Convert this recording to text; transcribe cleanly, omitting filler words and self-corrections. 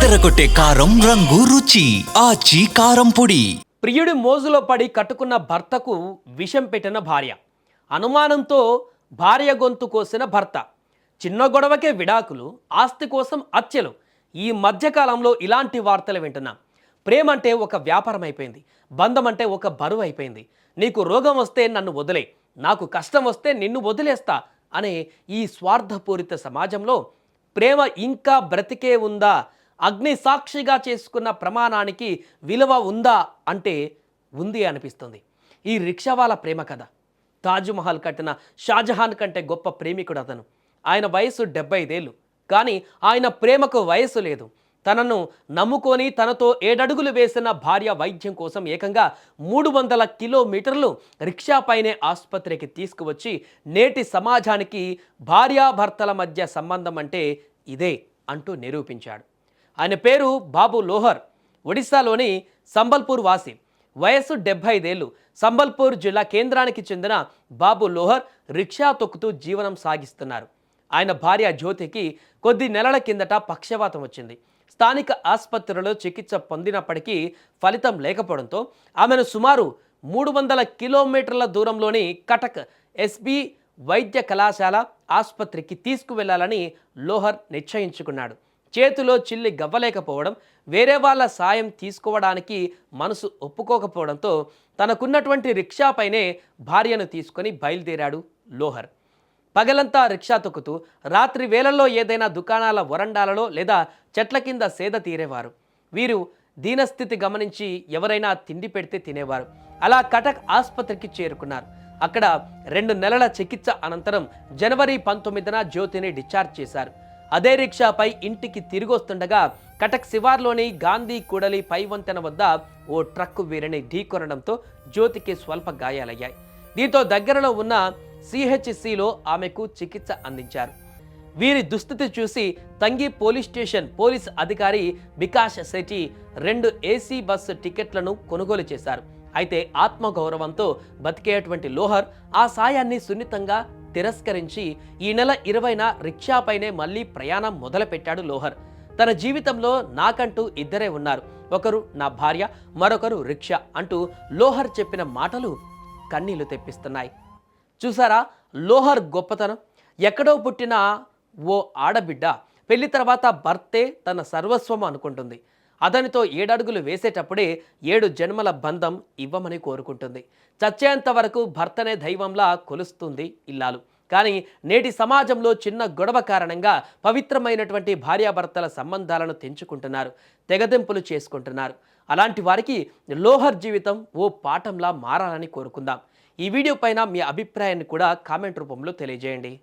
అదరగొట్టే కారం రంగు రుచి ఆచి కారం పొడి. ప్రియుడి మోజులో పడి కట్టుకున్న భర్తకు విషం పెట్టిన భార్య, అనుమానంతో భార్య గొంతు కోసిన భర్త, చిన్న గొడవకే విడాకులు, ఆస్తి కోసం హత్యలు. ఈ మధ్యకాలంలో ఇలాంటి వార్తలు వింటున్నాం. ప్రేమ అంటే ఒక వ్యాపారం అయిపోయింది, బంధం అంటే ఒక బరువు అయిపోయింది. నీకు రోగం వస్తే నన్ను వదిలే, నాకు కష్టం వస్తే నిన్ను వదిలేస్తా అనే ఈ స్వార్థపూరిత సమాజంలో ప్రేమ ఇంకా బ్రతికే ఉందా? అగ్ని సాక్షిగా చేసుకున్న ప్రమాణానికి విలువ ఉందా అంటే ఉంది అనిపిస్తుంది. ఈ రిక్షావాల ప్రేమ కథ. తాజ్మహల్ కట్టిన షాజహాన్ కంటే గొప్ప ప్రేమికుడు అతను. ఆయన వయసు 75 ఏళ్ళు, కానీ ఆయన ప్రేమకు వయసు లేదు. తనను నమ్ముకొని తనతో 7 అడుగులు వేసిన భార్య వైద్యం కోసం ఏకంగా 300 కిలోమీటర్లు రిక్షాపైనే ఆసుపత్రికి తీసుకువచ్చి నేటి సమాజానికి భార్యాభర్తల మధ్య సంబంధం అంటే ఇదే అంటూ నిరూపించాడు. ఆయన పేరు బాబు లోహర్. ఒడిశాలోని సంబల్పూర్ వాసి. వయస్సు 75 ఏళ్ళు. సంబల్పూర్ జిల్లా కేంద్రానికి చెందిన బాబు లోహర్ రిక్షా తొక్కుతూ జీవనం సాగిస్తున్నారు. ఆయన భార్య జ్యోతికి కొద్ది నెలల కిందట పక్షవాతం వచ్చింది. స్థానిక ఆసుపత్రిలో చికిత్స పొందినప్పటికీ ఫలితం లేకపోవడంతో ఆమెను సుమారు 300 కిలోమీటర్ల దూరంలోని కటక్ ఎస్బి వైద్య కళాశాల ఆసుపత్రికి తీసుకువెళ్లాలని లోహర్ నిశ్చయించుకున్నాడు. చేతిలో చిల్లి గవ్వలేకపోవడం, వేరే వాళ్ళ సాయం తీసుకోవడానికి మనసు ఒప్పుకోకపోవడంతో తనకున్నటువంటి రిక్షాపైనే భార్యను తీసుకొని బయలుదేరాడు లోహర్. పగలంతా రిక్షా తొక్కుతూ రాత్రి వేళల్లో ఏదైనా దుకాణాల వరండాలలో లేదా చెట్ల కింద సేద తీరేవారు. వీరు దీనస్థితి గమనించి ఎవరైనా తిండి పెడితే తినేవారు. అలా కటక్ ఆసుపత్రికి చేరుకున్నారు. అక్కడ 2 నెలల చికిత్స అనంతరం జనవరి 19న జ్యోతిని డిశ్చార్జ్ చేశారు. అదే రిక్షాపై ఇంటికి తిరిగొస్తుండగా కటక్ శివార్లోని గాంధీ కూడలి పై వంతెన వద్ద ఓ ట్రక్కు వీరిని ఢీకొనడంతో జ్యోతికి స్వల్ప గాయాలయ్యాయి. దీంతో దగ్గరలో ఉన్న సిహెచ్సిలో ఆమెకు చికిత్స అందించారు. వీరి దుస్థితి చూసి తంగి పోలీస్ స్టేషన్ పోలీస్ అధికారి వికాస్ శెట్టి 2 ఏసీ బస్సు టికెట్లను కొనుగోలు చేశారు. అయితే ఆత్మగౌరవంతో బతికేటువంటి లోహర్ ఆ సాయాన్ని సున్నితంగా తిరస్కరించి ఈ నెల 20న రిక్షాపైనే మళ్ళీ ప్రయాణం మొదలుపెట్టాడు లోహర్. తన జీవితంలో నాకంటూ ఇద్దరే ఉన్నారు, ఒకరు నా భార్య, మరొకరు రిక్షా అంటూ లోహర్ చెప్పిన మాటలు కన్నీళ్లు తెప్పిస్తున్నాయి. చూసారా లోహర్ గొప్పతనం? ఎక్కడో పుట్టిన ఓ ఆడబిడ్డ పెళ్లి తర్వాత భర్తే తన సర్వస్వం అనుకుంటుంది. అతనితో 7 అడుగులు వేసేటప్పుడే 7 జన్మల బంధం ఇవ్వమని కోరుకుంటుంది. చచ్చేంత వరకు భర్తనే దైవంలా కొలుస్తుంది ఇల్లాలు. కానీ నేటి సమాజంలో చిన్న గొడవ కారణంగా పవిత్రమైనటువంటి భార్యాభర్తల సంబంధాలను తెంచుకుంటున్నారు, తెగదెంపులు చేసుకుంటున్నారు. అలాంటి వారికి లోహర్ జీవితం ఓ పాఠంలా మారాలని కోరుకుందాం. ఈ వీడియో పైన మీ అభిప్రాయాన్ని కూడా కామెంట్ రూపంలో తెలియజేయండి.